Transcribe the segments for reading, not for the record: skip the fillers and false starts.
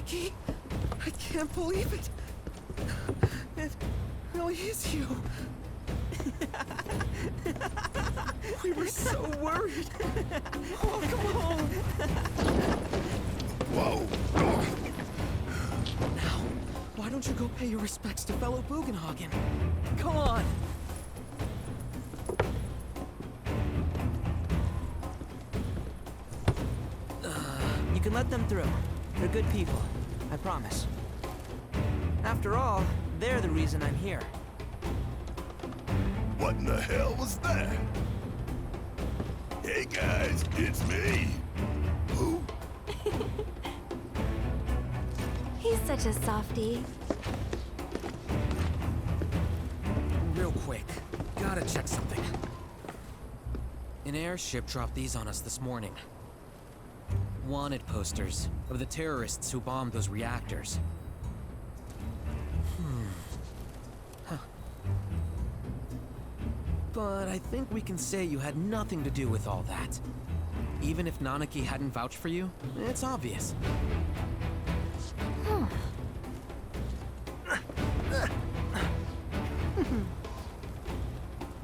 Nanaki? I can't believe it. It really is you. We were so worried. Welcome home. Whoa! Now, why don't you go pay your respects to fellow Bugenhagen? Come on. You can let them through. They're good people. I promise. After all, they're the reason I'm here. What in the hell was that? Hey guys, it's me. Who? He's such a softie. Real quick, gotta check something. An airship dropped these on us this morning. Wanted posters of the terrorists who bombed those reactors. But I think we can say you had nothing to do with all that. Even if Nanaki hadn't vouched for you, it's obvious.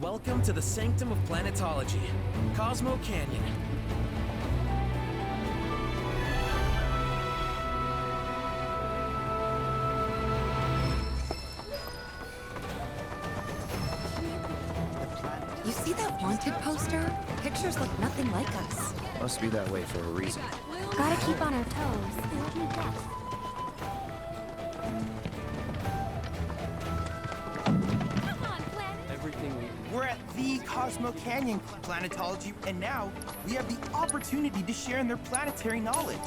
Welcome to the sanctum of planetology, Cosmo Canyon. You see that wanted poster? Pictures look nothing like us. Must be that way for a reason. Gotta keep on our toes. We're at the Cosmo Canyon Planetology, and now we have the opportunity to share in their planetary knowledge.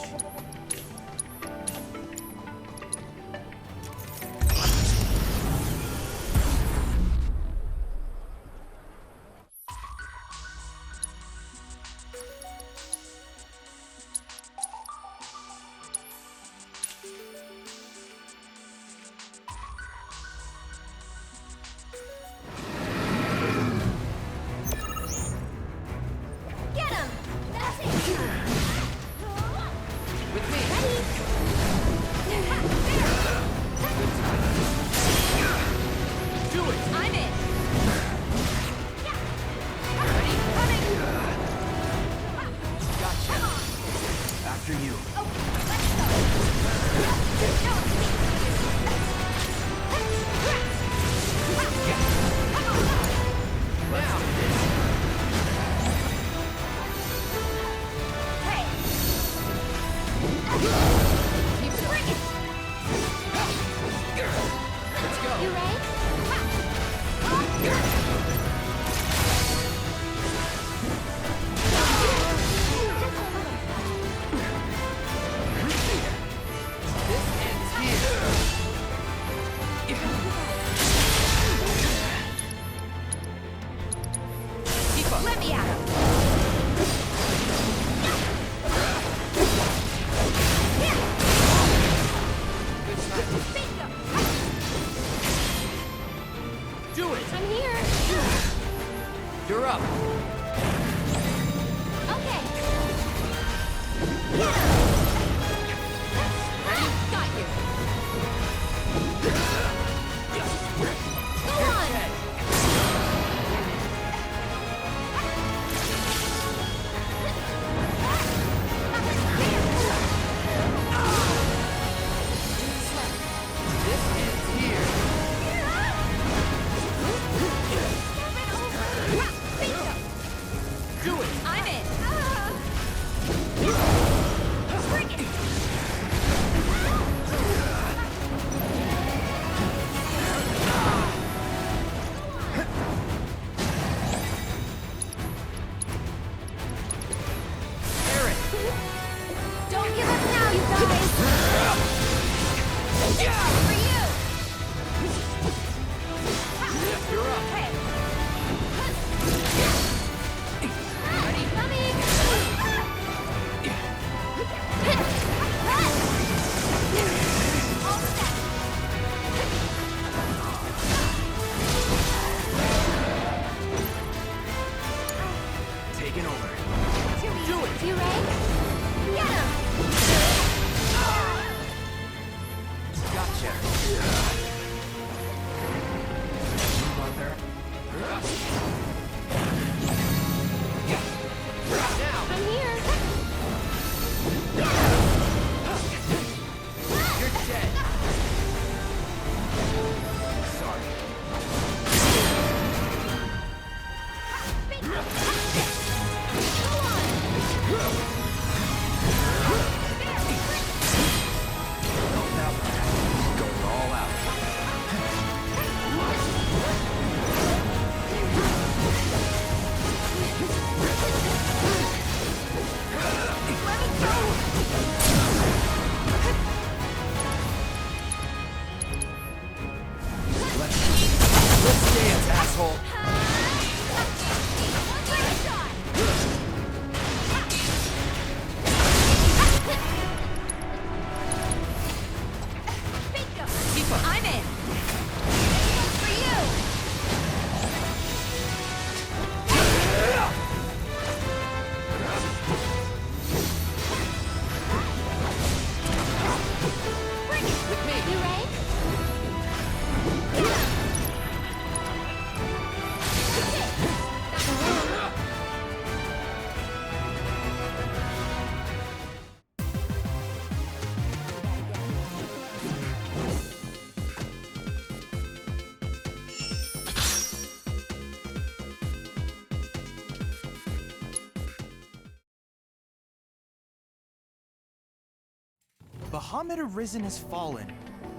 Bahamut Arisen has fallen.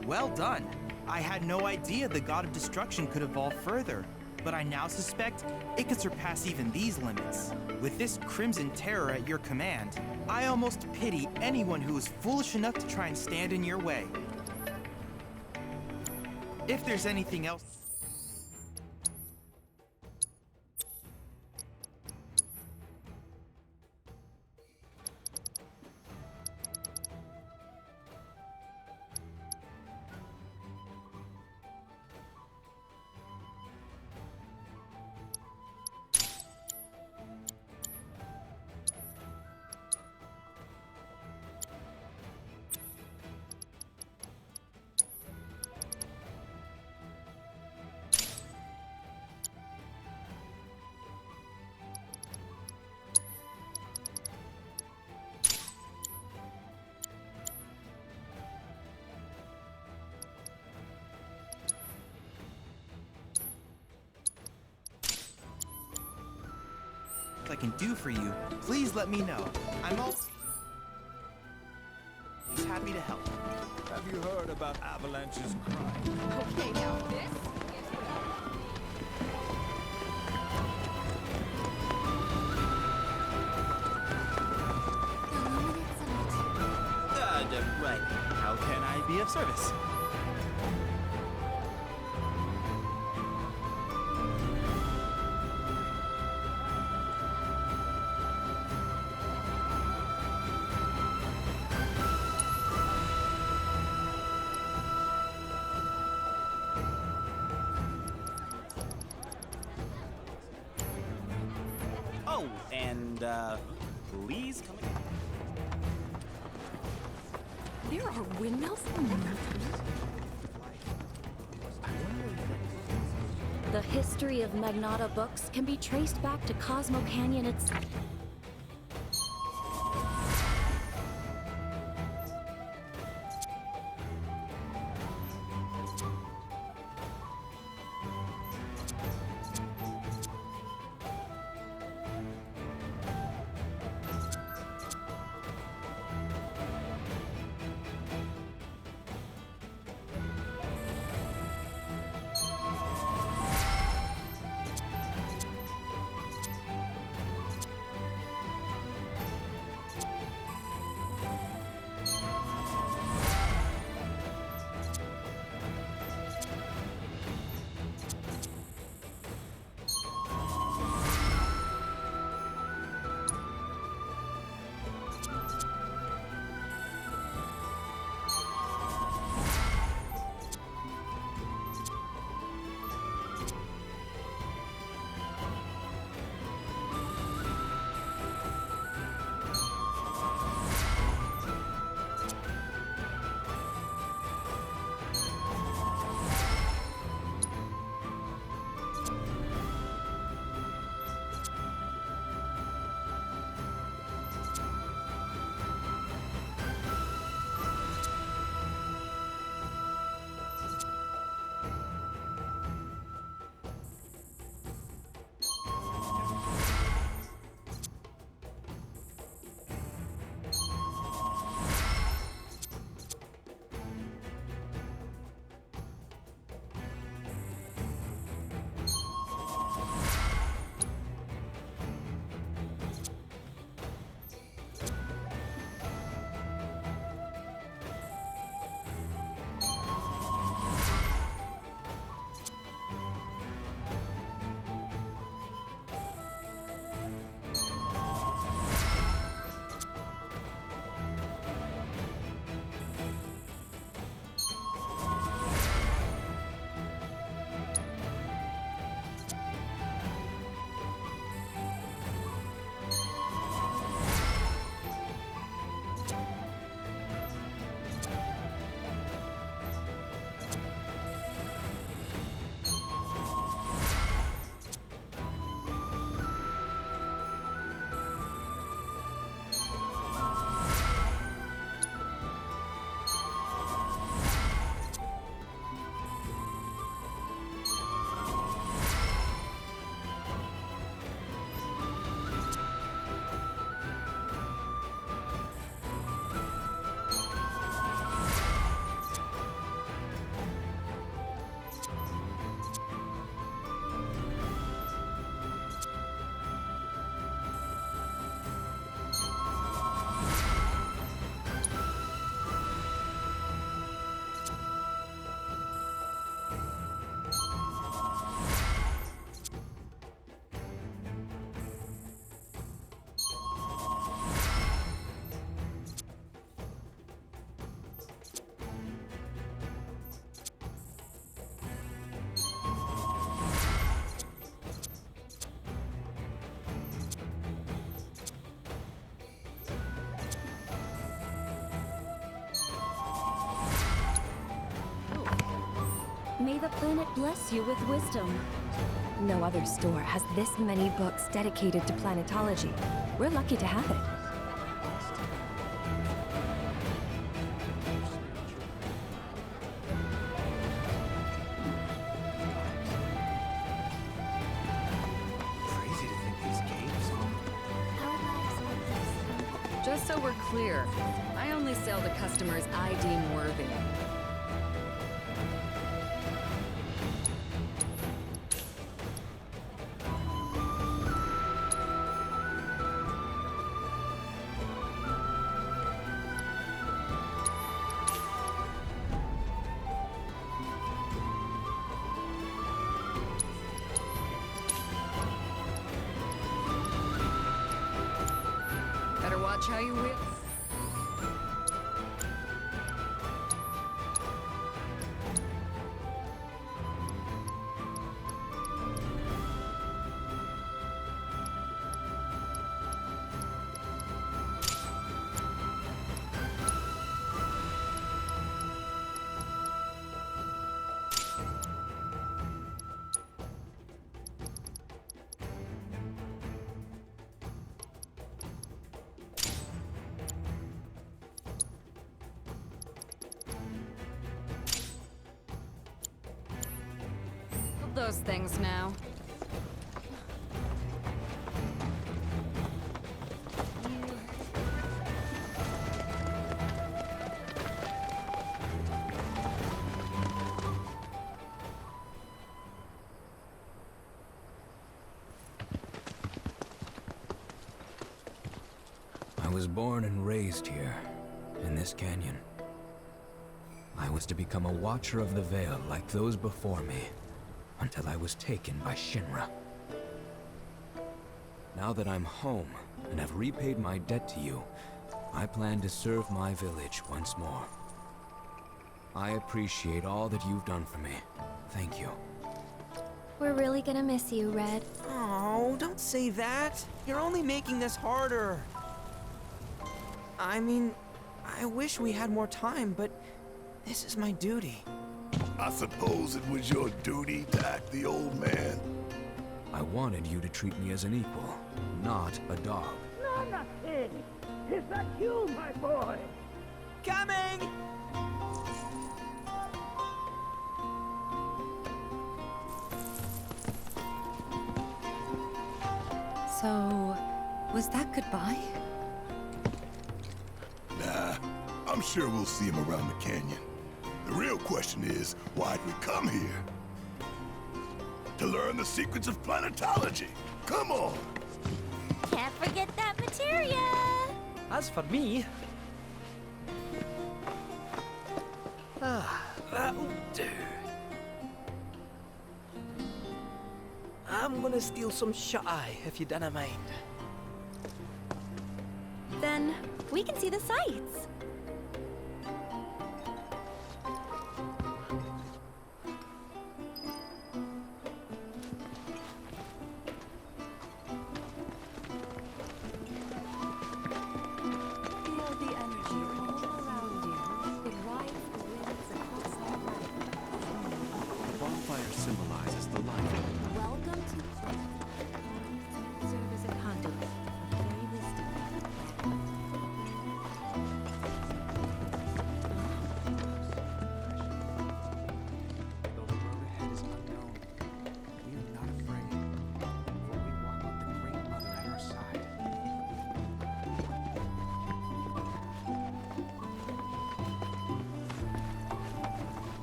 Well done. I had no idea the god of destruction could evolve further, but I now suspect it could surpass even these limits. With this crimson terror at your command, I almost pity anyone who is foolish enough to try and stand in your way. If there's anything else... I can do for you, please let me know. I'm always happy to help. Have you heard about Avalanche's crime? Okay, now this Right. How can I be of service? Oh, and, please come again. there are windmills in the The history of Magnata books can be traced back to Cosmo Canyon itself. May the planet bless you with wisdom. No other store has this many books dedicated to planetology. We're lucky to have it. Crazy to think these caves. Just so we're clear, I only sell to customers I deem worthy. Better watch how you whip. Those things now. I was born and raised here, in this canyon. I was to become a watcher of the Veil like those before me, until I was taken by Shinra. Now that I'm home and have repaid my debt to you, I plan to serve my village once more. I appreciate all that you've done for me. Thank you. We're really gonna miss you, Red. Oh, don't say that. You're only making this harder. I mean, I wish we had more time, but this is my duty. I suppose it was your duty to act the old man. I wanted you to treat me as an equal, not a dog. No, not King. Is that you, my boy? Coming! So, was that goodbye? Nah, I'm sure we'll see him around the canyon. The real question is, why'd we come here? To learn the secrets of planetology. Come on! Can't forget that materia! As for me... that'll do. I'm gonna steal some shut-eye, if you don't mind. Then we can see the sights. Feel the energy all around you. It rides the winds across the planet. The bonfire symbolizes the light. Welcome to serve as a conduit of fairy wisdom. Though the road ahead is unknown, we are not afraid, for we walk with the Great Mother at our side.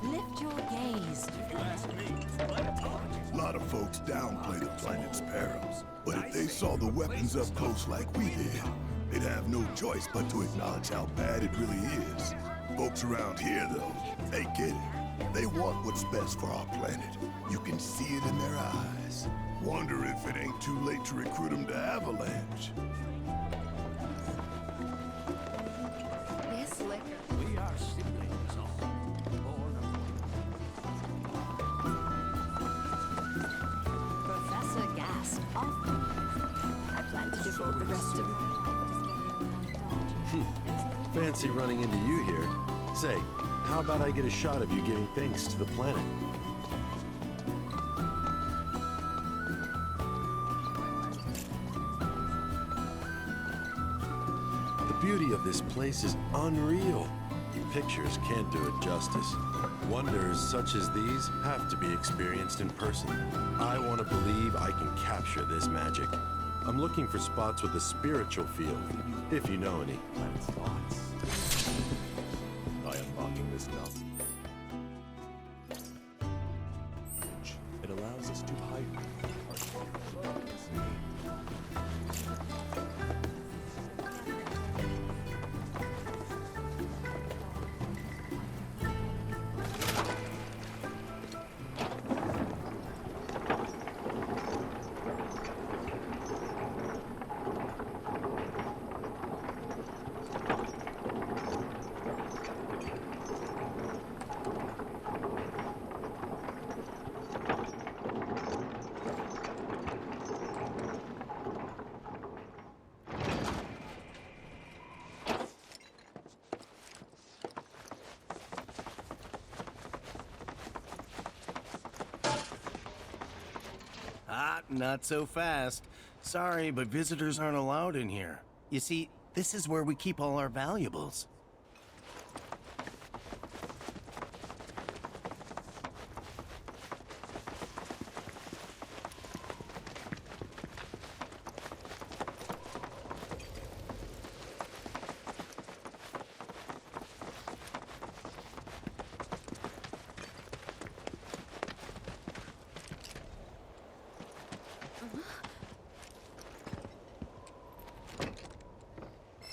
Lift your gaze. If you ask me, a lot of folks downplay the planet's perils, but if they saw the weapons up close like we did, they'd have no choice but to acknowledge how bad it really is. Folks around here, though, they get it. They want what's best for our planet. You can see it in their eyes. Wonder if it ain't too late to recruit them to Avalanche. Yes, liquor. We are siblings all, born of Professor gasped often. I plan to devote the rest of my Fancy running into you here. Say, how about I get a shot of you giving thanks to the planet? beauty of this place is unreal. Pictures can't do it justice. Wonders such as these have to be experienced in person. I want to believe I can capture this magic. I'm looking for spots with a spiritual feel, if you know any. By unlocking this knob, it allows us to hide Not so fast. Sorry, but visitors aren't allowed in here. You see, this is where we keep all our valuables.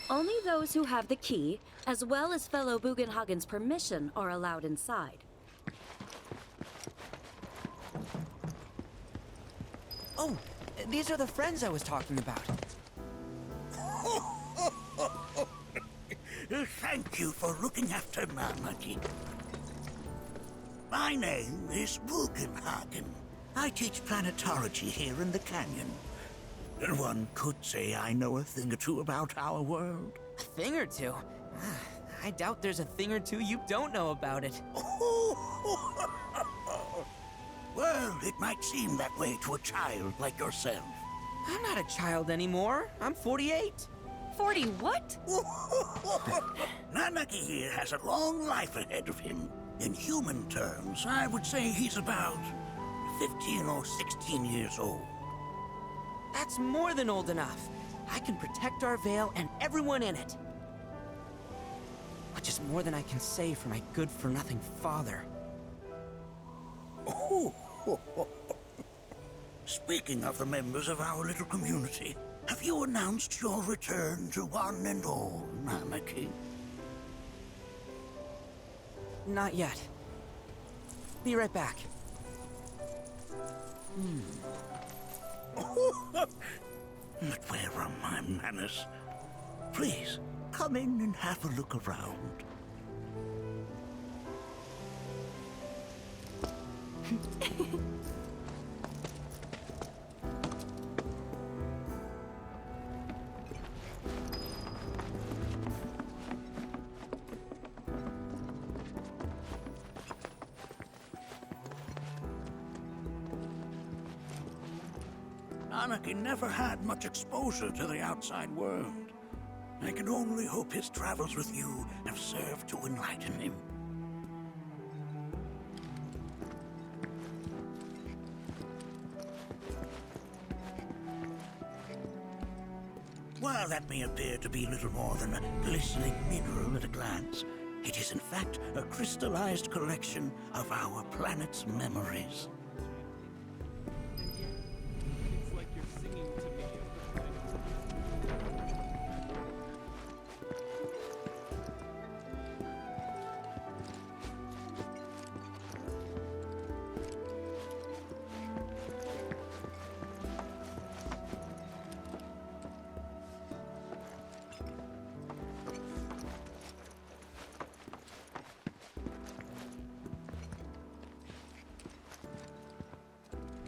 Only those who have the key, as well as fellow Bugenhagen's permission, are allowed inside. Oh, these are the friends I was talking about. Thank you for looking after Marmaduke. My name is Bugenhagen. I teach planetology here in the canyon. One could say I know a thing or two about our world. A thing or two? I doubt there's a thing or two you don't know about it. Well, it might seem that way to a child like yourself. I'm not a child anymore. I'm 48. 40 what? Nanaki here has a long life ahead of him. In human terms, I would say he's about 15 or 16 years old. That's more than old enough. I can protect our Vale and everyone in it. Which is more than I can say for my good-for-nothing father. Speaking of the members of our little community, have you announced your return to one and all, Nanaki? Not yet. Be right back. But where are my manners? Please, come in and have a look around. Anakin never had much exposure to the outside world. I can only hope his travels with you have served to enlighten him. While that may appear to be little more than a glistening mineral at a glance, it is in fact a crystallized collection of our planet's memories.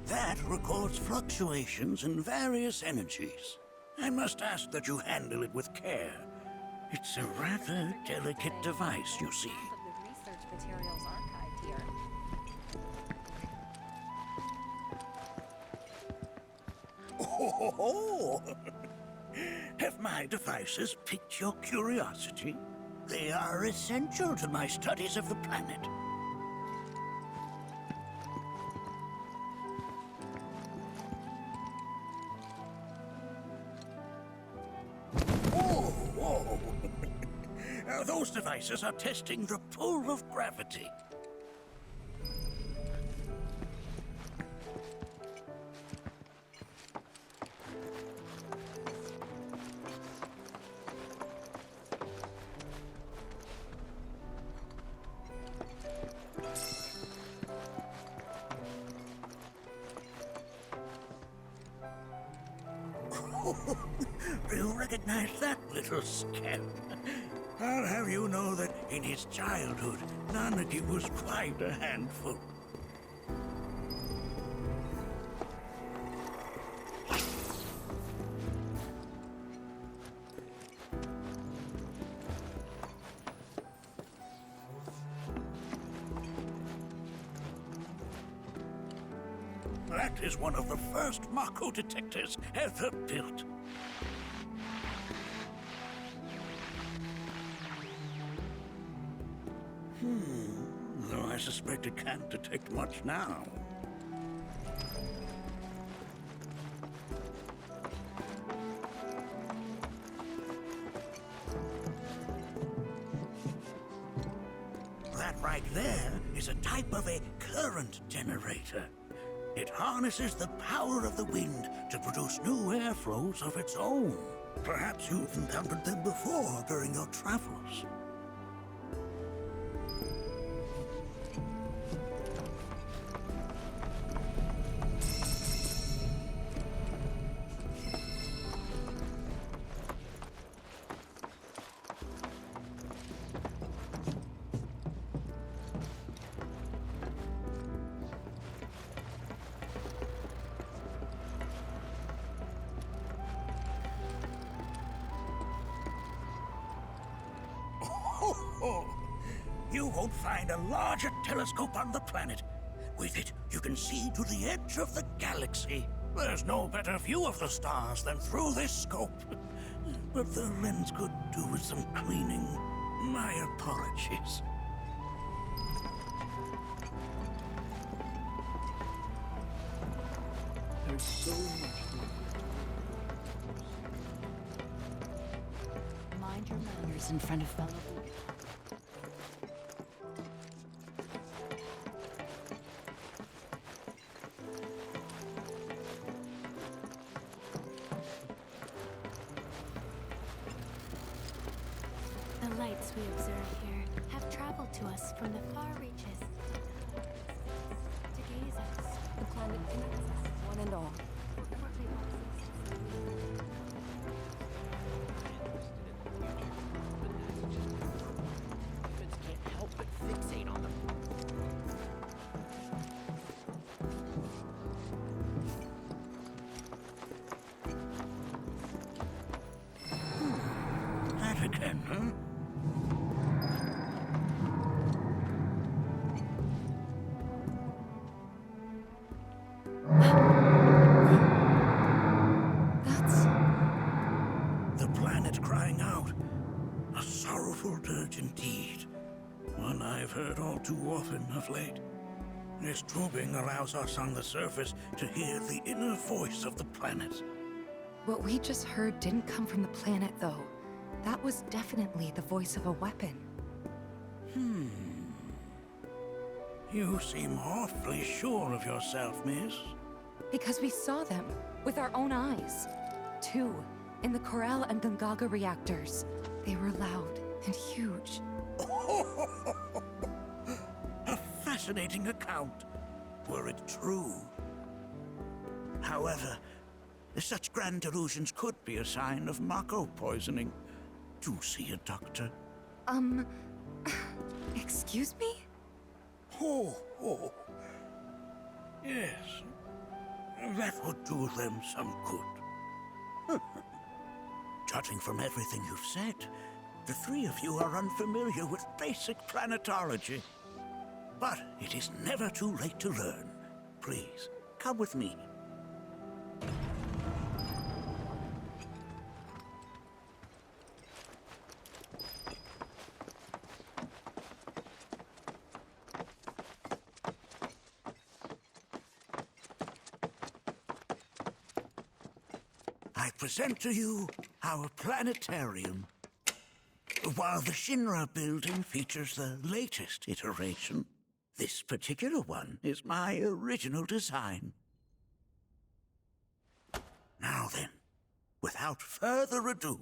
That records fluctuations in various energies. I must ask that you handle it with care. It's a rather delicate device, you see. The research materials archived here. Have my devices piqued your curiosity? They are essential to my studies of the planet. Whoa, whoa! Those devices are testing the pull of gravity. Do you recognize that little scamp? I'll have you know that in his childhood, Nanaki was quite a handful. That is one of the first Mako detectors ever built. Though I suspect it can't detect much now. That right there is a type of a current generator. It harnesses the power of the wind to produce new airflows of its own. Perhaps you've encountered them before during your travels. You won't find a larger telescope on the planet. With it, you can see to the edge of the galaxy. There's no better view of the stars than through this scope. But the lens could do with some cleaning. My apologies. There's so much Mind your manners in front of fellow. The lights we observe here have traveled to us from the far reaches to gaze at us. The planet connects us, one and all. Can't help but fixate on them. That again, huh? That's... The planet crying out. A sorrowful dirge indeed. One I've heard all too often of late. This tubing allows us on the surface to hear the inner voice of the planet. What we just heard didn't come from the planet, though. That was definitely the voice of a weapon. You seem awfully sure of yourself, miss. Because we saw them with our own eyes. Two, in the Corel and Gungaga reactors. They were loud and huge. A fascinating account, were it true. However, such grand delusions could be a sign of Mako poisoning. Do see a doctor. Excuse me? Oh. Yes. That would do them some good. Judging from everything you've said, the three of you are unfamiliar with basic planetology. But it is never too late to learn. Please, come with me. present to you our planetarium. While the Shinra building features the latest iteration, this particular one is my original design. Now then, without further ado,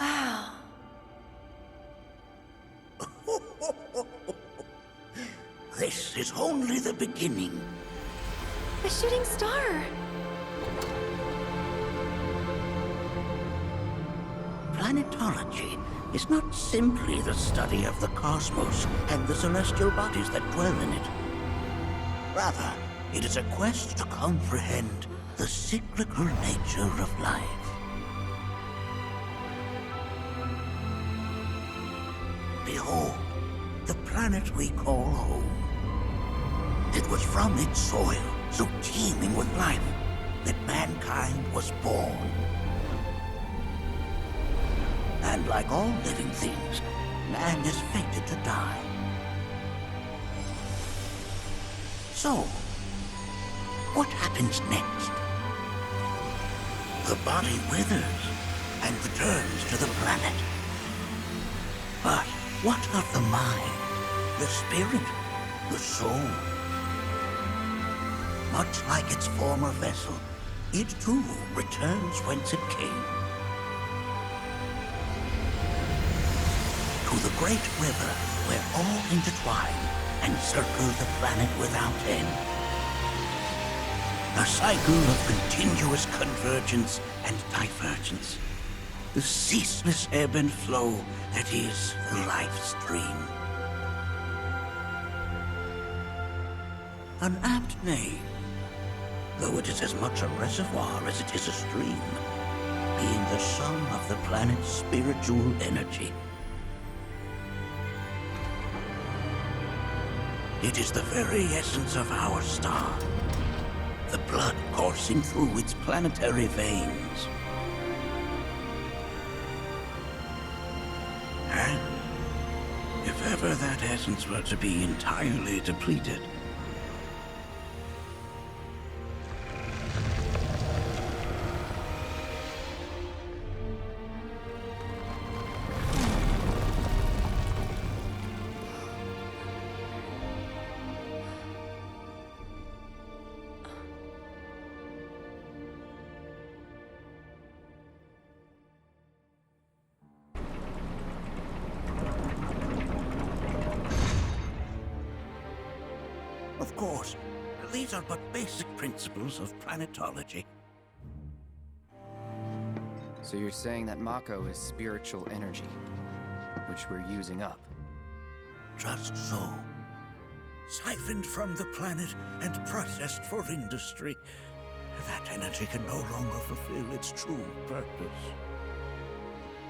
Wow. this is only the beginning. A shooting star. Planetology is not simply the study of the cosmos and the celestial bodies that dwell in it. Rather, it is a quest to comprehend the cyclical nature of life. Behold, the planet we call home. It was from its soil, so teeming with life, that mankind was born. And like all living things, man is fated to die. So, what happens next? The body withers and returns to the planet. But what of the mind, the spirit, the soul? Much like its former vessel, it too returns whence it came. To the great river where all intertwine and circle the planet without end. A cycle of continuous convergence and divergence. The ceaseless ebb and flow that is the life stream. An apt name, though it is as much a reservoir as it is a stream, being the sum of the planet's spiritual energy. It is the very essence of our star, the blood coursing through its planetary veins. And if ever that essence were to be entirely depleted, of course, these are but basic principles of planetology. So you're saying that Mako is spiritual energy, which we're using up? Just so. Siphoned from the planet and processed for industry, that energy can no longer fulfill its true purpose.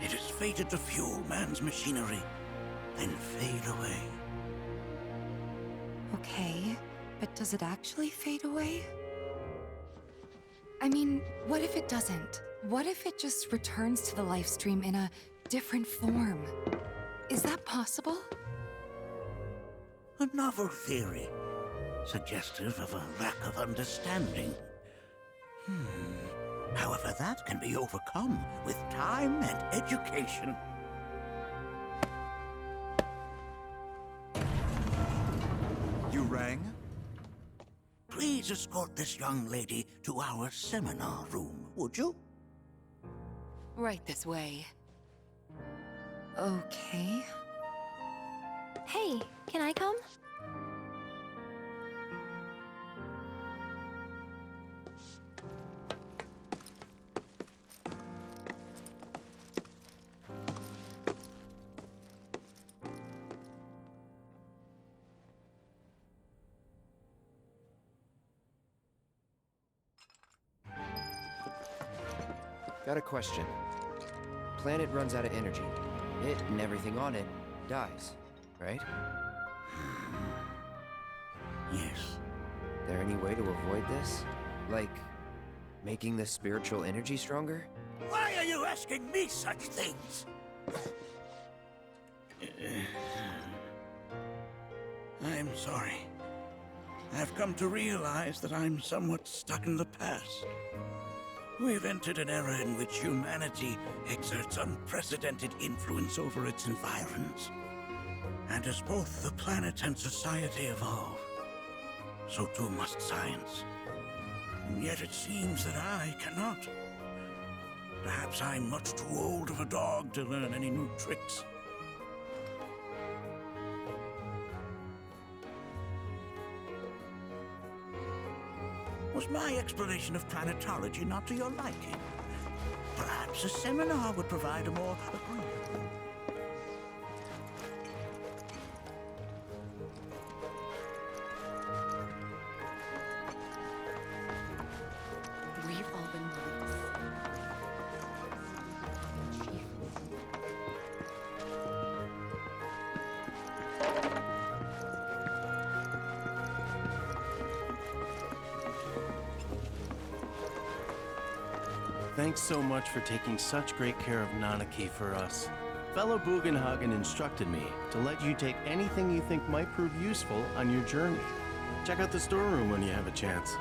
It is fated to fuel man's machinery, then fade away. Okay, but does it actually fade away? I mean, what if it doesn't? What if it just returns to the life stream in a different form? Is that possible? A novel theory, suggestive of a lack of understanding. However, that can be overcome with time and education. You rang? Please escort this young lady to our seminar room, would you? Right this way. Okay. Hey, can I come? Got a question. Planet runs out of energy. It and everything on it dies, right? Yes. There any way to avoid this? Like, making the spiritual energy stronger? Why are you asking me such things? I'm sorry. I've come to realize that I'm somewhat stuck in the past. We've entered an era in which humanity exerts unprecedented influence over its environs. And as both the planet and society evolve, so too must science. And yet it seems that I cannot. Perhaps I'm much too old of a dog to learn any new tricks. Was my explanation of planetology not to your liking? Perhaps a seminar would provide a more agreeable. We've all been once. Thanks so much for taking such great care of Nanaki for us. Fellow Bugenhagen instructed me to let you take anything you think might prove useful on your journey. Check out the storeroom when you have a chance.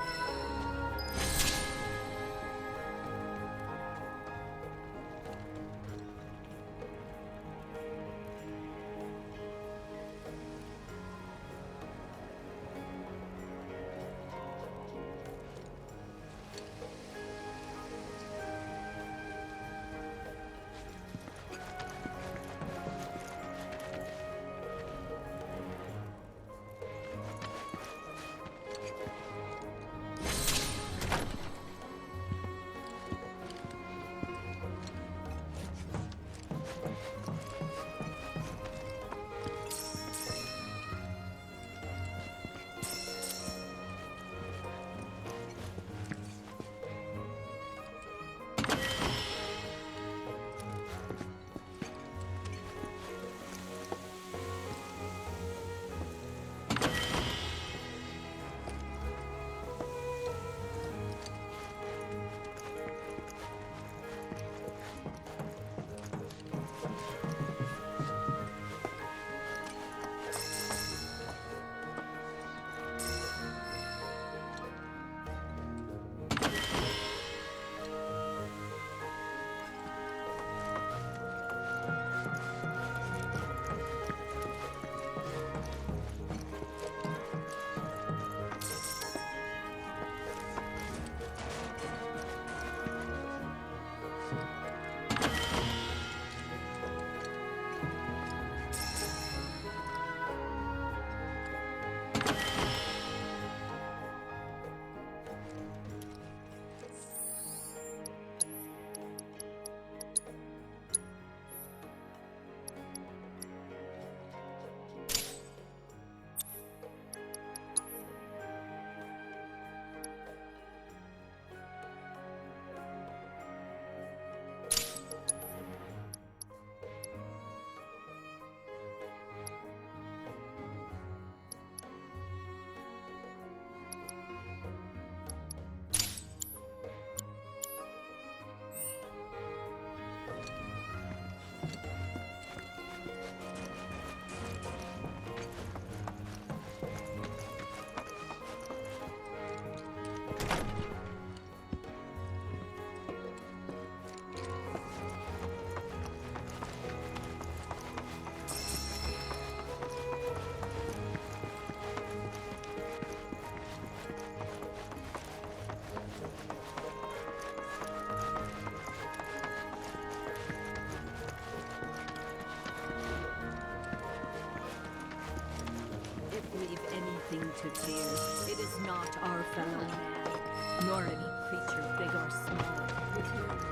To fear. It is not our fellow man, nor any creature big or small. With your wish.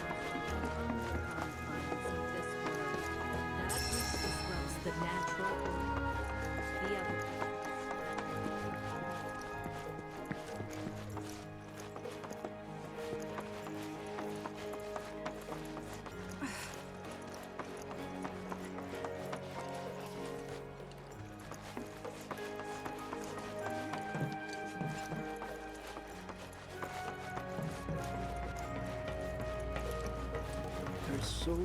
Confines of this world, that which is so...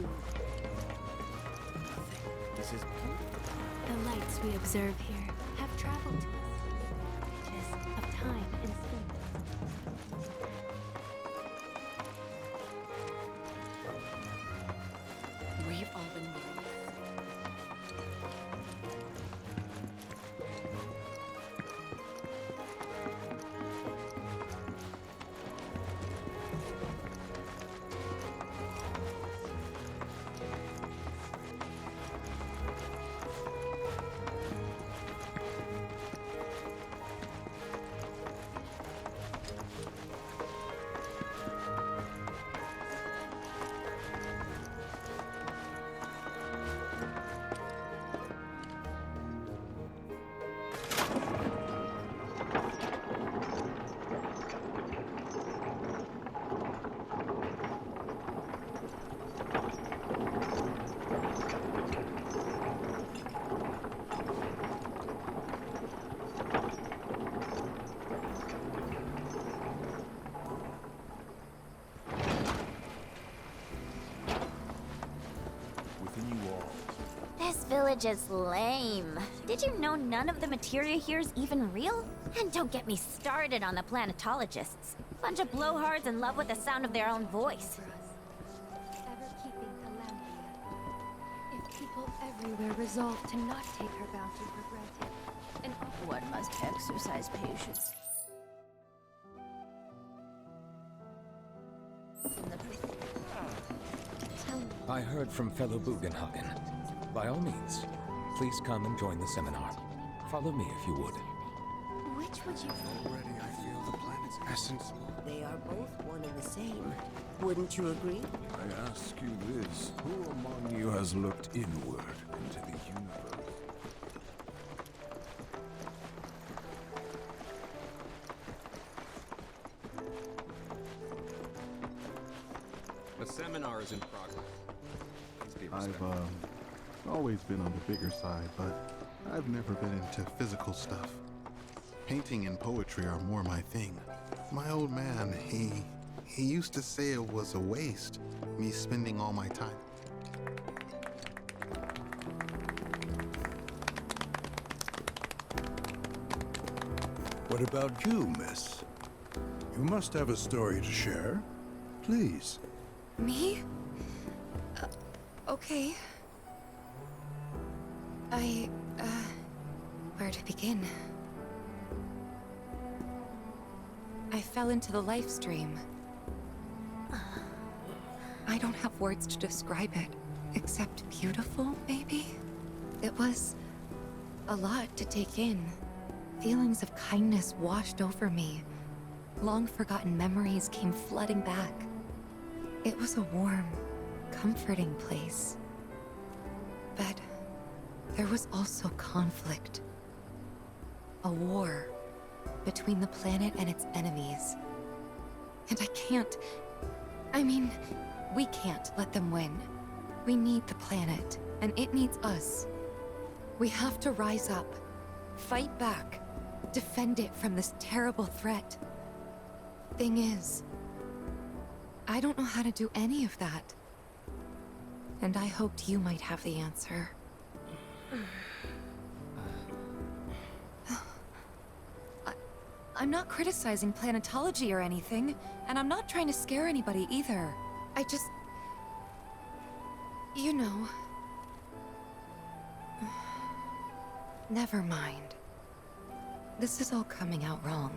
This is... The lights we observe here have traveled to us through the reaches of time and space. We've all been waiting. This village is lame. Did you know none of the materia here is even real? And don't get me started on the planetologists. Bunch of blowhards in love with the sound of their own voice. Ever-keeping Calamity. If people everywhere resolve to not take her bounty for granted, and one must exercise patience. I heard from fellow Bugenhagen. By all means, please come and join the seminar. Follow me if you would. Which would you... Already I feel the planet's essence. They are both one and the same. Wouldn't you agree? I ask you this, who among you has looked inward into the universe? The seminar is in progress. Please be I've respectful. always been on the bigger side, but I've never been into physical stuff. Painting and poetry are more my thing. My old man, he used to say it was a waste, me spending all my time. What about you, miss? You must have a story to share. Please. Me? Okay. Where to begin? I fell into the life stream. I don't have words to describe it, except beautiful, maybe? It was a lot to take in. Feelings of kindness washed over me. Long-forgotten memories came flooding back. It was a warm, comforting place. But there was also conflict. A war between the planet and its enemies. And we can't let them win. We need the planet, and it needs us. We have to rise up, fight back, defend it from this terrible threat. Thing is, I don't know how to do any of that. And I hoped you might have the answer. I'm not criticizing planetology or anything, and I'm not trying to scare anybody either. I just... you know... Never mind. This is all coming out wrong.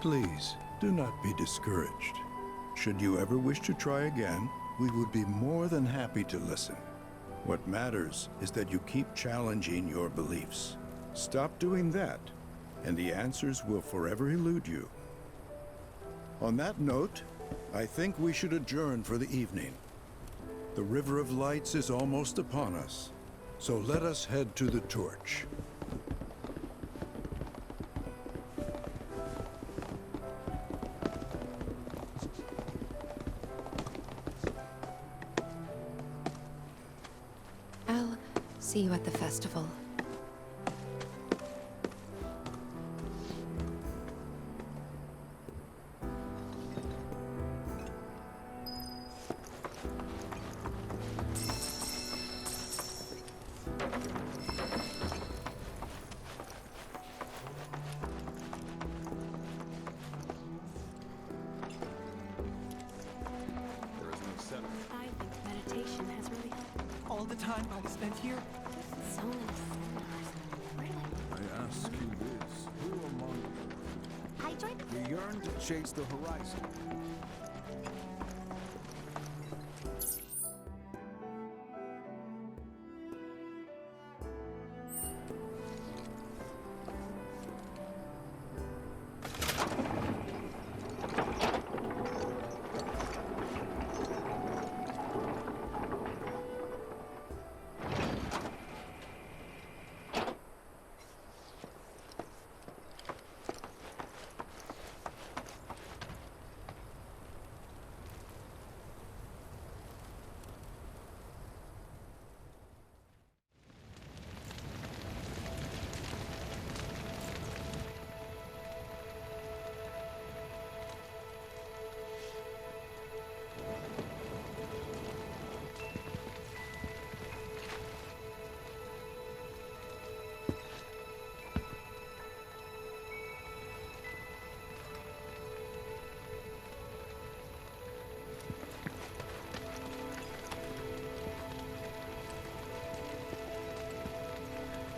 Please, do not be discouraged. Should you ever wish to try again, we would be more than happy to listen. What matters is that you keep challenging your beliefs. Stop doing that, and the answers will forever elude you. On that note, I think we should adjourn for the evening. The River of Lights is almost upon us, so let us head to the torch. I'll see you at the festival. the time I've spent here? So many seminars. Where do I ask you this, who among I joined we yearn to chase the horizon?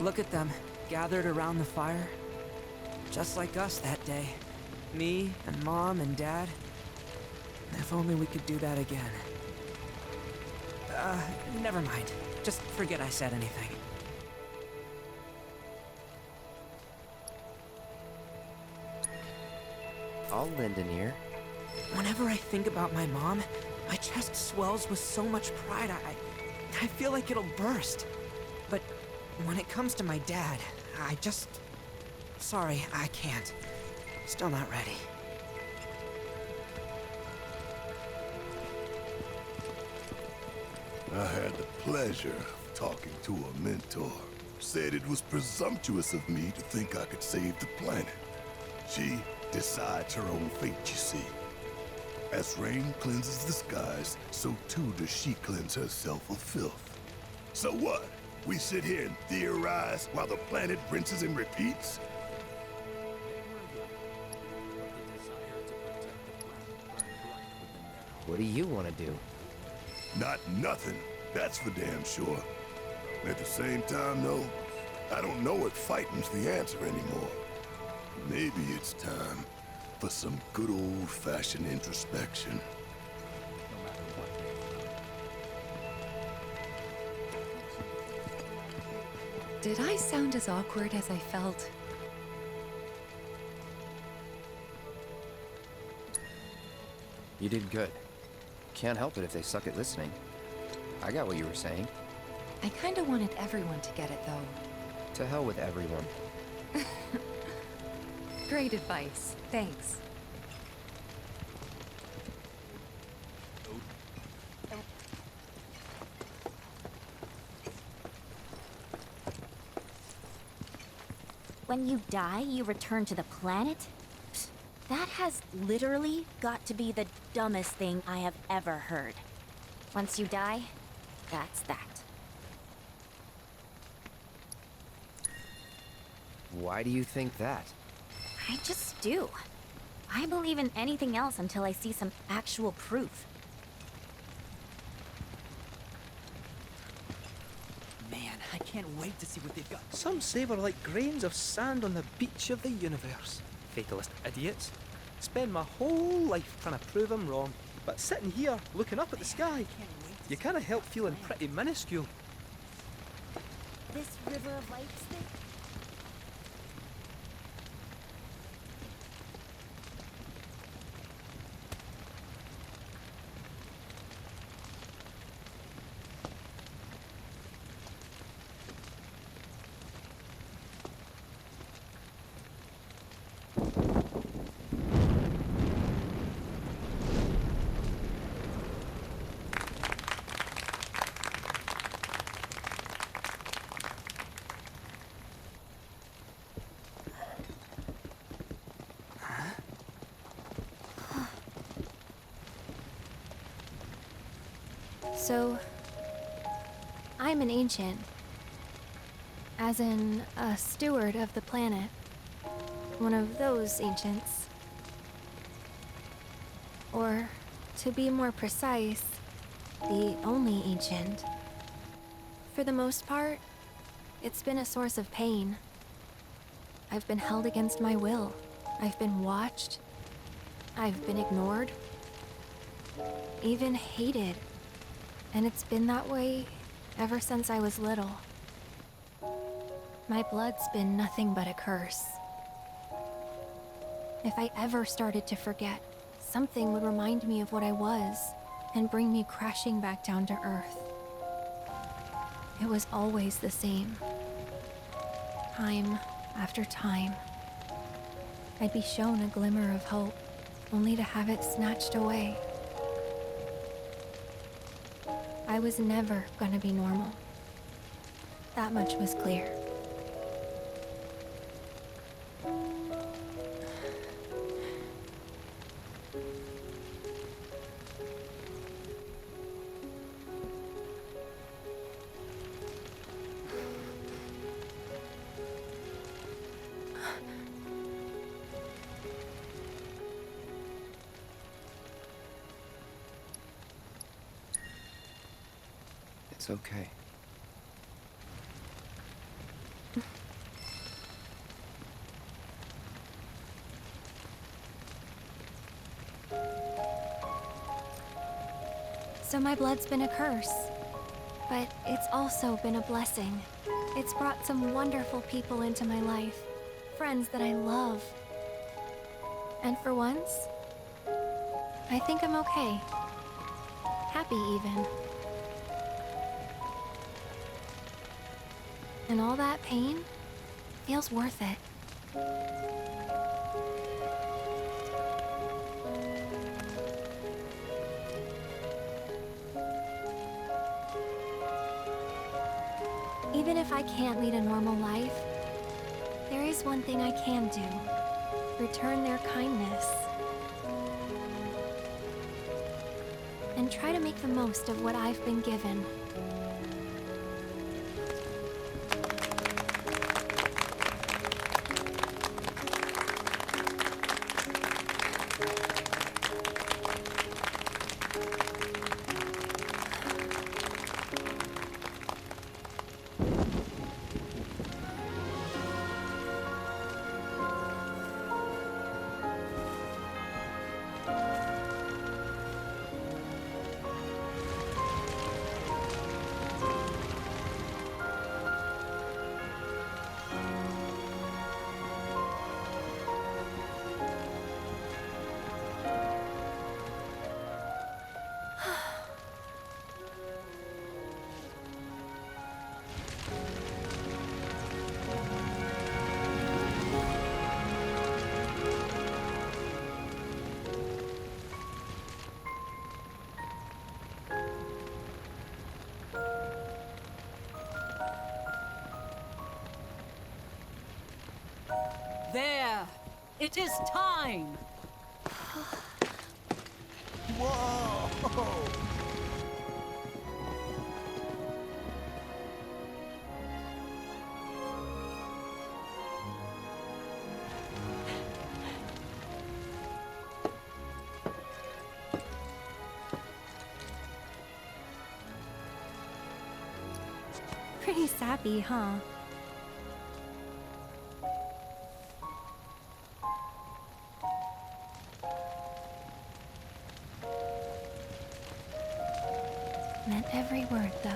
Look at them, gathered around the fire. Just like us that day. Me and Mom and Dad. If only we could do that again. Never mind. Just forget I said anything. I'll lend an ear. Whenever I think about my mom, my chest swells with so much pride, I feel like it'll burst. But when it comes to my dad, I just... Sorry, I can't. Still not ready. I had the pleasure of talking to a mentor. Said it was presumptuous of me to think I could save the planet. She decides her own fate, you see. As rain cleanses the skies, so too does she cleanse herself of filth. So what? We sit here and theorize while the planet rinses and repeats? What do you want to do? Not nothing, that's for damn sure. At the same time, though, I don't know if fighting's the answer anymore. Maybe it's time for some good old-fashioned introspection. Did I sound as awkward as I felt? You did good. Can't help it if they suck at listening. I got what you were saying. I kinda wanted everyone to get it, though. To hell with everyone. Great advice. Thanks. When you die, you return to the planet? Psst, that has literally got to be the dumbest thing I have ever heard. Once you die, that's that. Why do you think that? I just do. I believe in anything else until I see some actual proof. Man, I can't wait to see what they've got. Some say we're like grains of sand on the beach of the universe. Fatalist idiots. Spend my whole life trying to prove them wrong. But sitting here, looking up at the sky, you can't help feeling pretty minuscule. This river of lights thing? So, I'm an ancient. As in, a steward of the planet. One of those ancients. Or, to be more precise, the only ancient. For the most part, it's been a source of pain. I've been held against my will. I've been watched. I've been ignored. Even hated. And it's been that way ever since I was little. My blood's been nothing but a curse. If I ever started to forget, something would remind me of what I was and bring me crashing back down to earth. It was always the same. Time after time. I'd be shown a glimmer of hope, only to have it snatched away. I was never gonna be normal. That much was clear. It's okay. So my blood's been a curse, but it's also been a blessing. It's brought some wonderful people into my life, friends that I love. And for once, I think I'm okay. Happy even. And all that pain feels worth it. Even if I can't lead a normal life, there is one thing I can do. Return their kindness. And try to make the most of what I've been given. There! It is time! Whoa! Pretty sappy, huh? Meant every word, though.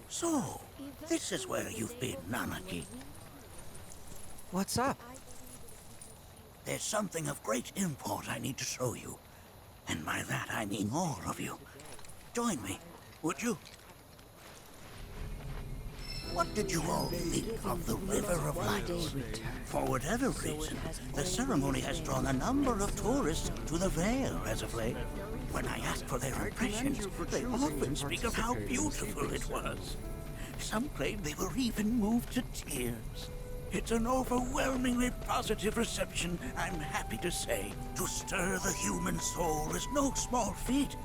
So, this is where you've been, Nanaki. What's up? There's something of great import I need to show you. And by that I mean all of you. Join me, would you? What did you all think of the River of Lights? For whatever reason, the ceremony has drawn a number of tourists to the Vale as of late. When I ask for their impressions, they often speak of how beautiful it was. Some claim they were even moved to tears. It's an overwhelmingly positive reception, I'm happy to say. To stir the human soul is no small feat.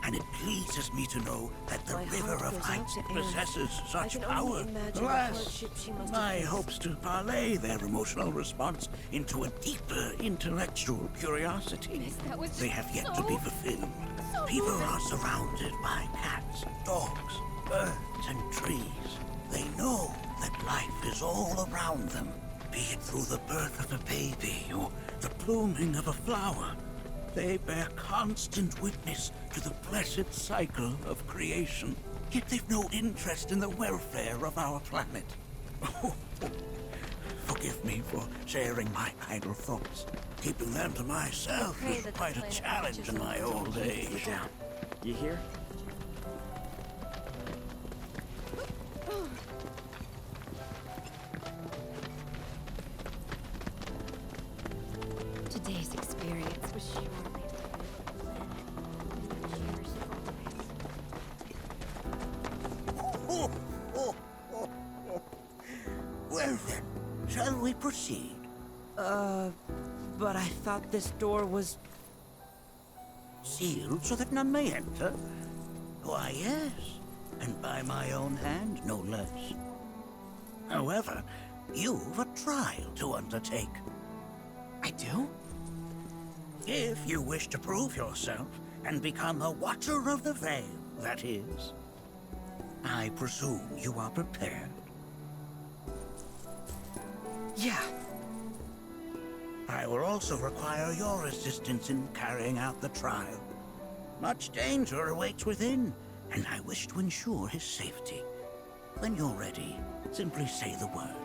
and it pleases me to know that the My River heart of goes out Heights to Anne. possesses I such can power. only imagine the Alas, hardship she must have my faced. hopes to parlay their emotional response into a deeper intellectual curiosity. That was They have yet to be fulfilled. People are surrounded by cats, dogs, birds, and trees. They know that life is all around them, be it through the birth of a baby or the blooming of a flower. They bear constant witness to the blessed cycle of creation. Yet they've no interest in the welfare of our planet. Forgive me for sharing my idle thoughts. Keeping them to myself is quite a challenge in my old age. Sit down. You hear? Today's experience was surely Well then, shall we proceed? But I thought this door was... Sealed so that none may enter? Why, yes. And by my own hand, no less. However, you've a trial to undertake. I do? If you wish to prove yourself and become a Watcher of the Veil, that is. I presume you are prepared. Yeah. I will also require your assistance in carrying out the trial. Much danger awaits within, and I wish to ensure his safety. When you're ready, simply say the word.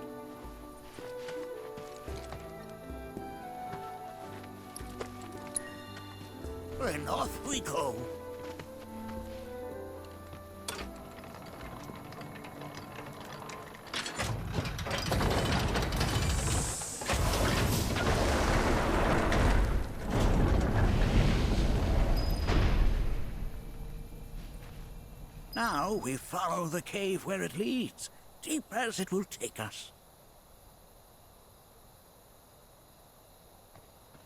Then off we go. Now we follow the cave where it leads, deep as it will take us.